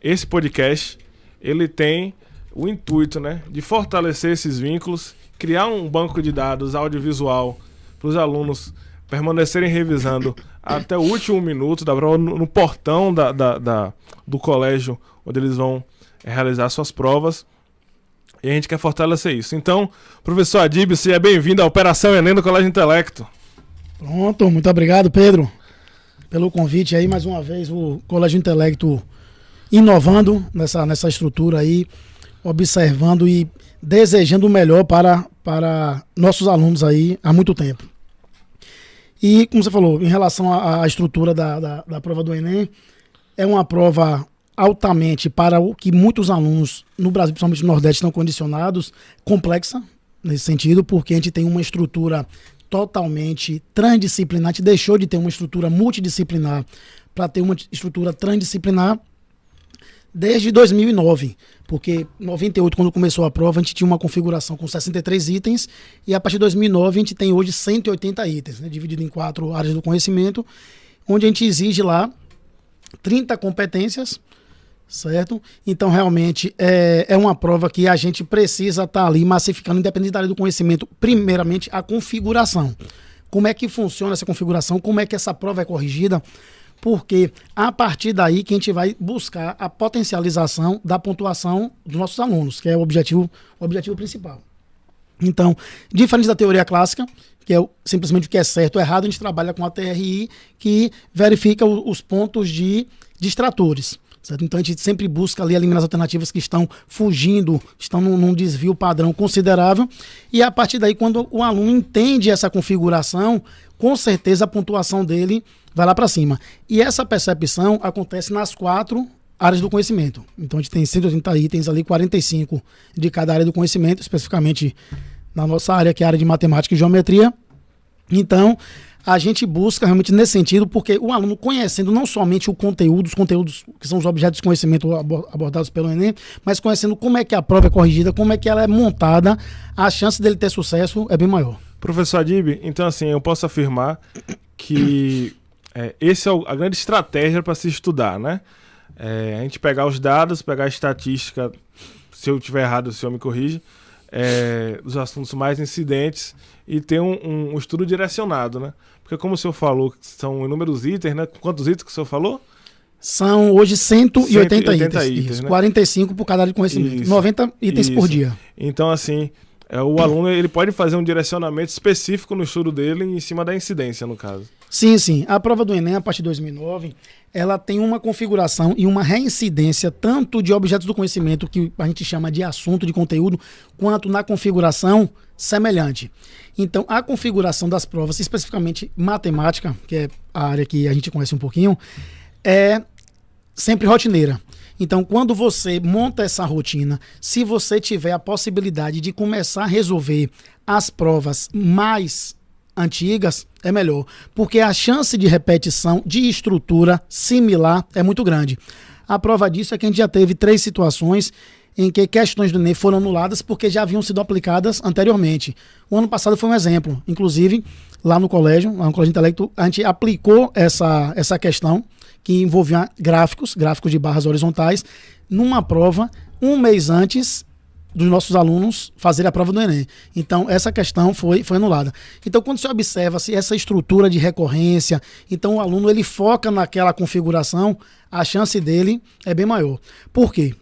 esse podcast, ele tem o intuito, né, de fortalecer esses vínculos, criar um banco de dados audiovisual para os alunos permanecerem revisando até o último minuto da prova no portão do colégio, onde eles vão realizar suas provas. E a gente quer fortalecer isso. Então, professor Adíbio, seja bem-vindo à Operação Enem do Colégio Intelecto. Pronto, muito obrigado, Pedro, pelo convite aí, mais uma vez, o Colégio Intelecto inovando nessa estrutura aí, observando e desejando o melhor para nossos alunos aí há muito tempo. E, como você falou, em relação à estrutura da prova do Enem, é uma prova altamente, para o que muitos alunos no Brasil, principalmente no Nordeste, estão condicionados, complexa nesse sentido, porque a gente tem uma estrutura totalmente transdisciplinar, a gente deixou de ter uma estrutura multidisciplinar para ter uma estrutura transdisciplinar desde 2009, porque em 98, quando começou a prova, a gente tinha uma configuração com 63 itens, e a partir de 2009 a gente tem hoje 180 itens, né, dividido em 4 áreas do conhecimento, onde a gente exige lá 30 competências, certo? Então, realmente, é uma prova que a gente precisa estar ali massificando, independente da área do conhecimento, primeiramente, a configuração. Como é que funciona essa configuração? Como é que essa prova é corrigida? Porque a partir daí que a gente vai buscar a potencialização da pontuação dos nossos alunos, que é o objetivo principal. Então, diferente da teoria clássica, que é simplesmente o que é certo ou errado, a gente trabalha com a TRI, que verifica os pontos de distratores. Certo? Então a gente sempre busca ali eliminar as alternativas que estão fugindo, estão num desvio padrão considerável, e a partir daí, quando o aluno entende essa configuração, com certeza a pontuação dele vai lá para cima. E essa percepção acontece nas 4 áreas do conhecimento. Então a gente tem 180 itens ali, 45 de cada área do conhecimento, especificamente na nossa área, que é a área de matemática e geometria. Então a gente busca realmente nesse sentido, porque o aluno conhecendo não somente os conteúdos que são os objetos de conhecimento abordados pelo Enem, mas conhecendo como é que a prova é corrigida, como é que ela é montada, a chance dele ter sucesso é bem maior. Professor Adíbio, então assim, eu posso afirmar que essa é a grande estratégia para se estudar, né? A gente pegar os dados, pegar a estatística, se eu estiver errado, o senhor me corrige, dos assuntos mais incidentes e ter um estudo direcionado, né? Porque como o senhor falou, são inúmeros itens, né? Quantos itens que o senhor falou? São hoje 180 itens. Isso, né? 45 por cada área de conhecimento. Isso, 90 itens por dia. Então, assim, o aluno ele pode fazer um direcionamento específico no estudo dele em cima da incidência, no caso. Sim, sim. A prova do Enem, a partir de 2009, ela tem uma configuração e uma reincidência tanto de objetos do conhecimento, que a gente chama de assunto, de conteúdo, quanto na configuração semelhante. Então, a configuração das provas, especificamente matemática, que é a área que a gente conhece um pouquinho, é sempre rotineira. Então, quando você monta essa rotina, se você tiver a possibilidade de começar a resolver as provas mais antigas, é melhor, porque a chance de repetição de estrutura similar é muito grande. A prova disso é que a gente já teve 3 situações em que questões do Enem foram anuladas porque já haviam sido aplicadas anteriormente. O ano passado foi um exemplo, inclusive lá no Colégio Intelecto, a gente aplicou essa questão que envolvia gráficos de barras horizontais, numa prova, um mês antes dos nossos alunos fazerem a prova do Enem. Então, essa questão foi anulada. Então, quando você observa essa estrutura de recorrência, então o aluno ele foca naquela configuração, a chance dele é bem maior. Por quê?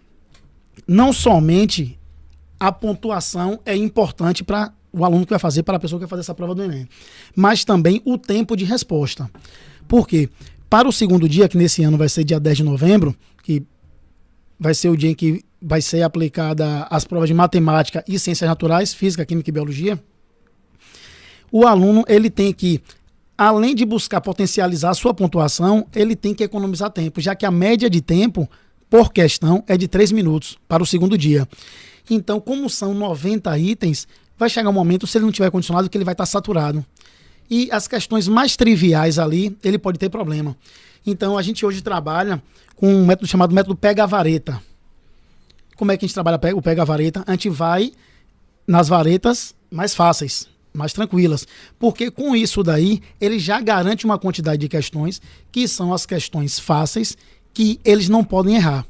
Não somente a pontuação é importante para o aluno que vai fazer, para a pessoa que vai fazer essa prova do Enem, mas também o tempo de resposta. Por quê? Para o segundo dia, que nesse ano vai ser dia 10 de novembro, que vai ser o dia em que vai ser aplicada as provas de matemática e ciências naturais, física, química e biologia, o aluno ele tem que, além de buscar potencializar a sua pontuação, ele tem que economizar tempo, já que a média de tempo por questão é de 3 minutos para o segundo dia. Então, como são 90 itens, vai chegar um momento, se ele não tiver condicionado, que ele vai estar saturado. E as questões mais triviais ali, ele pode ter problema. Então, a gente hoje trabalha com um método chamado método pega-vareta. Como é que a gente trabalha o pega-vareta? A gente vai nas varetas mais fáceis, mais tranquilas. Porque com isso daí, ele já garante uma quantidade de questões, que são as questões fáceis, que eles não podem errar.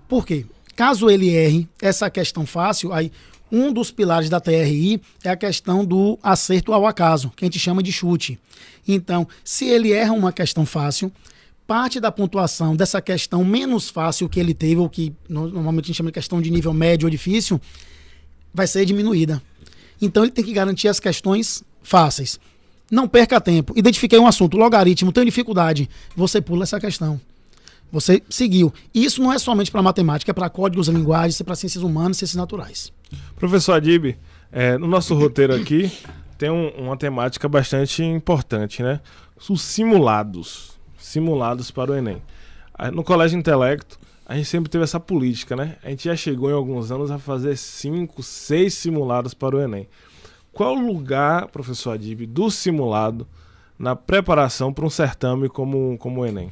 Por quê? Caso ele erre essa questão fácil, aí um dos pilares da TRI é a questão do acerto ao acaso, que a gente chama de chute. Então, se ele erra uma questão fácil, parte da pontuação dessa questão menos fácil que ele teve, ou que normalmente a gente chama de questão de nível médio ou difícil, vai ser diminuída. Então, ele tem que garantir as questões fáceis. Não perca tempo. Identifiquei um assunto, logaritmo, tenho dificuldade. Você pula essa questão. Você seguiu. E isso não é somente para matemática, é para códigos e linguagens, é para ciências humanas e ciências naturais. Professor Adib, no nosso roteiro aqui tem uma temática bastante importante, né? Os simulados. Simulados para o Enem. No Colégio Intelecto, a gente sempre teve essa política, né? A gente já chegou em alguns anos a fazer 5, 6 simulados para o Enem. Qual o lugar, professor Adib, do simulado na preparação para um certame como o Enem?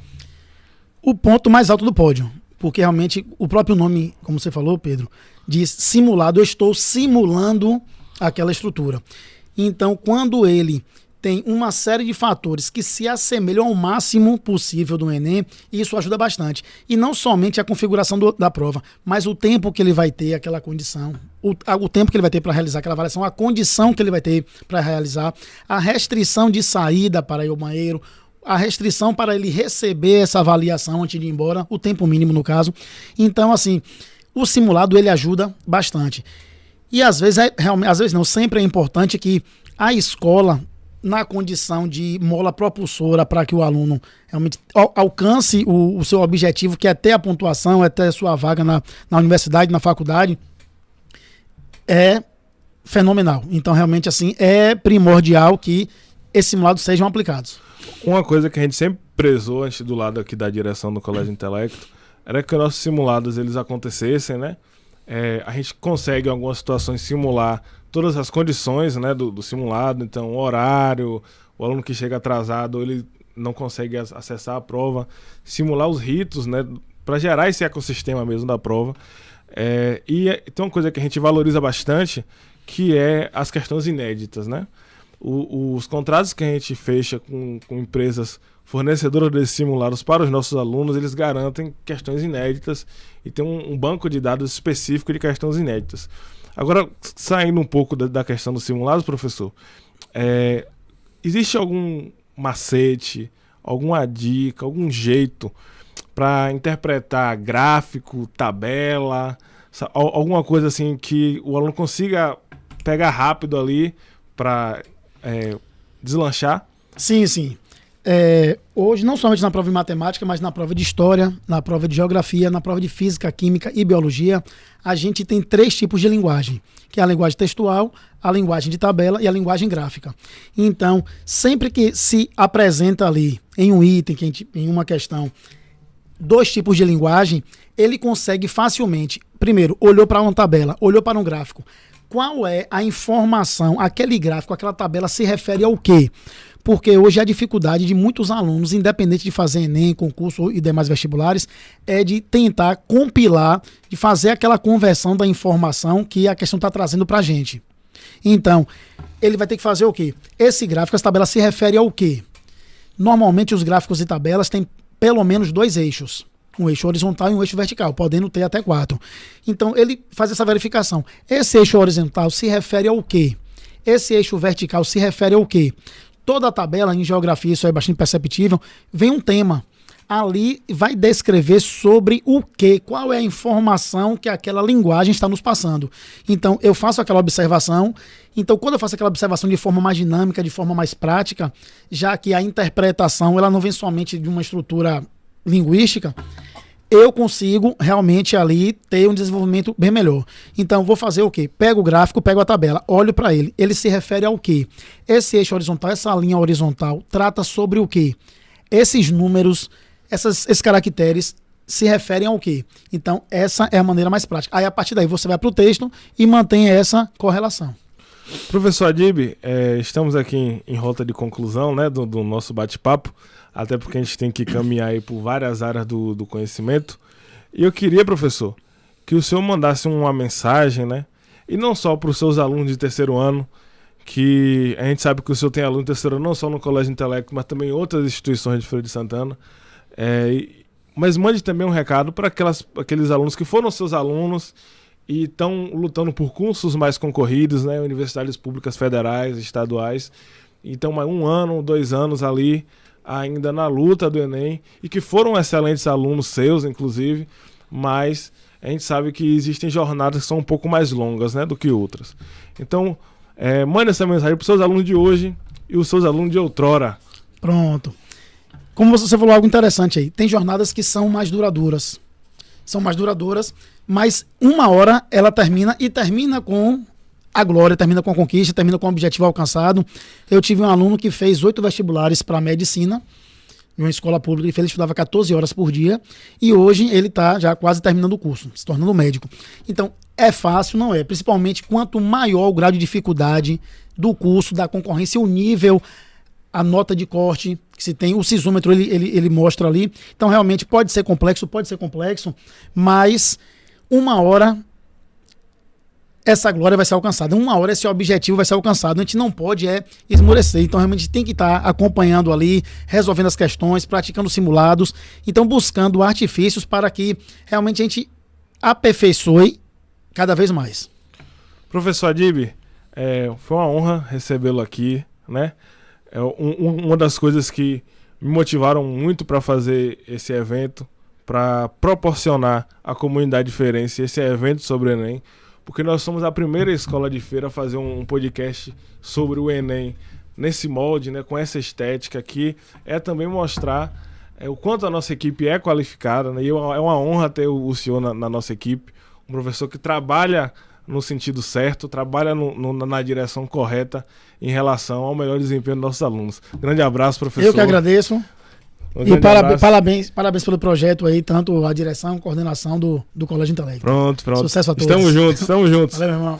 O ponto mais alto do pódio, porque realmente o próprio nome, como você falou, Pedro, diz simulado, eu estou simulando aquela estrutura. Então, quando ele tem uma série de fatores que se assemelham ao máximo possível do Enem, isso ajuda bastante. E não somente a configuração da prova, mas o tempo que ele vai ter, aquela condição, o tempo que ele vai ter para realizar aquela avaliação, a condição que ele vai ter para realizar, a restrição de saída para ir ao banheiro, a restrição para ele receber essa avaliação antes de ir embora, o tempo mínimo no caso. Então, assim, o simulado ele ajuda bastante. E às vezes, sempre é importante que a escola, na condição de mola propulsora para que o aluno realmente alcance o seu objetivo, que é ter a pontuação, é ter a sua vaga na universidade, na faculdade, é fenomenal. Então, realmente, assim, é primordial que esses simulados sejam aplicados. Uma coisa que a gente sempre prezou antes do lado aqui da direção do Colégio Intelecto era que nossos simulados eles acontecessem, né? A gente consegue em algumas situações simular todas as condições, né, do simulado, então o horário, o aluno que chega atrasado, ele não consegue acessar a prova, simular os ritos, né, para gerar esse ecossistema mesmo da prova. E tem uma coisa que a gente valoriza bastante, que é as questões inéditas, né? Os contratos que a gente fecha com empresas fornecedoras desses simulados para os nossos alunos, eles garantem questões inéditas e tem um banco de dados específico de questões inéditas. Agora, saindo um pouco da questão dos simulados, professor, existe algum macete, alguma dica, algum jeito para interpretar gráfico, tabela, alguma coisa assim que o aluno consiga pegar rápido ali para deslanchar? Sim, sim. Hoje, não somente na prova de matemática, mas na prova de história, na prova de geografia, na prova de física, química e biologia, a gente tem 3 tipos de linguagem, que é a linguagem textual, a linguagem de tabela e a linguagem gráfica. Então, sempre que se apresenta ali em um item, em uma questão, 2 tipos de linguagem, ele consegue facilmente, primeiro, olhou para uma tabela, olhou para um gráfico, qual é a informação, aquele gráfico, aquela tabela se refere ao quê? Porque hoje a dificuldade de muitos alunos, independente de fazer Enem, concurso e demais vestibulares, é de tentar compilar, de fazer aquela conversão da informação que a questão está trazendo para a gente. Então, ele vai ter que fazer o quê? Esse gráfico, essa tabela se refere ao quê? Normalmente os gráficos e tabelas têm pelo menos 2 eixos. Um eixo horizontal e um eixo vertical, podendo ter até 4. Então, ele faz essa verificação. Esse eixo horizontal se refere ao quê? Esse eixo vertical se refere ao quê? Toda a tabela, em geografia, isso é bastante perceptível, vem um tema. Ali vai descrever sobre o quê? Qual é a informação que aquela linguagem está nos passando. Então, eu faço aquela observação. Então, quando eu faço aquela observação de forma mais dinâmica, de forma mais prática, já que a interpretação ela não vem somente de uma estrutura linguística, eu consigo realmente ali ter um desenvolvimento bem melhor. Então, vou fazer o quê? Pego o gráfico, pego a tabela, olho para ele. Ele se refere ao quê? Esse eixo horizontal, essa linha horizontal, trata sobre o quê? Esses números, esses caracteres se referem ao quê? Então, essa é a maneira mais prática. Aí, a partir daí, você vai para o texto e mantém essa correlação. Professor Adib, estamos aqui em rota de conclusão, né, do nosso bate-papo, até porque a gente tem que caminhar aí por várias áreas do conhecimento. E eu queria, professor, que o senhor mandasse uma mensagem, né, e não só para os seus alunos de terceiro ano, que a gente sabe que o senhor tem aluno de terceiro ano não só no Colégio Intelecto, mas também em outras instituições de Feira de Santana, Mas mande também um recado para aqueles alunos que foram seus alunos e estão lutando por cursos mais concorridos, né? Universidades públicas federais, estaduais. Então, 1 ano, 2 anos ali, ainda na luta do Enem, e que foram excelentes alunos seus, inclusive, mas a gente sabe que existem jornadas que são um pouco mais longas, né, do que outras. Então, mande essa mensagem para os seus alunos de hoje e os seus alunos de outrora. Pronto. Como você falou algo interessante aí, tem jornadas que são mais duradouras. São mais duradouras, mas 1 hora ela termina com a glória, termina com a conquista, termina com o objetivo alcançado. Eu tive um aluno que fez 8 vestibulares para medicina, em uma escola pública, e ele estudava 14 horas por dia, e hoje ele está já quase terminando o curso, se tornando médico. Então, é fácil? Não é. Principalmente quanto maior o grau de dificuldade do curso, da concorrência, o nível, a nota de corte que se tem, o sisômetro ele mostra ali. Então, realmente, pode ser complexo, mas 1 hora essa glória vai ser alcançada. 1 hora esse objetivo vai ser alcançado. A gente não pode esmorecer. Então, realmente, tem que estar acompanhando ali, resolvendo as questões, praticando simulados. Então, buscando artifícios para que realmente a gente aperfeiçoe cada vez mais. Professor Adib, foi uma honra recebê-lo aqui, né? Uma das coisas que me motivaram muito para fazer esse evento, para proporcionar à comunidade feirense esse evento sobre o Enem, porque nós somos a primeira escola de feira a fazer um podcast sobre o Enem nesse molde, né, com essa estética que também mostrar o quanto a nossa equipe é qualificada, né, e é uma honra ter o senhor na nossa equipe, um professor que trabalha no sentido certo, trabalha na direção correta em relação ao melhor desempenho dos nossos alunos. Grande abraço, professor. Eu que agradeço. E parabéns pelo projeto aí, tanto a direção, coordenação do Colégio Intelecto. Pronto. Sucesso a todos. Estamos juntos. Valeu, meu irmão.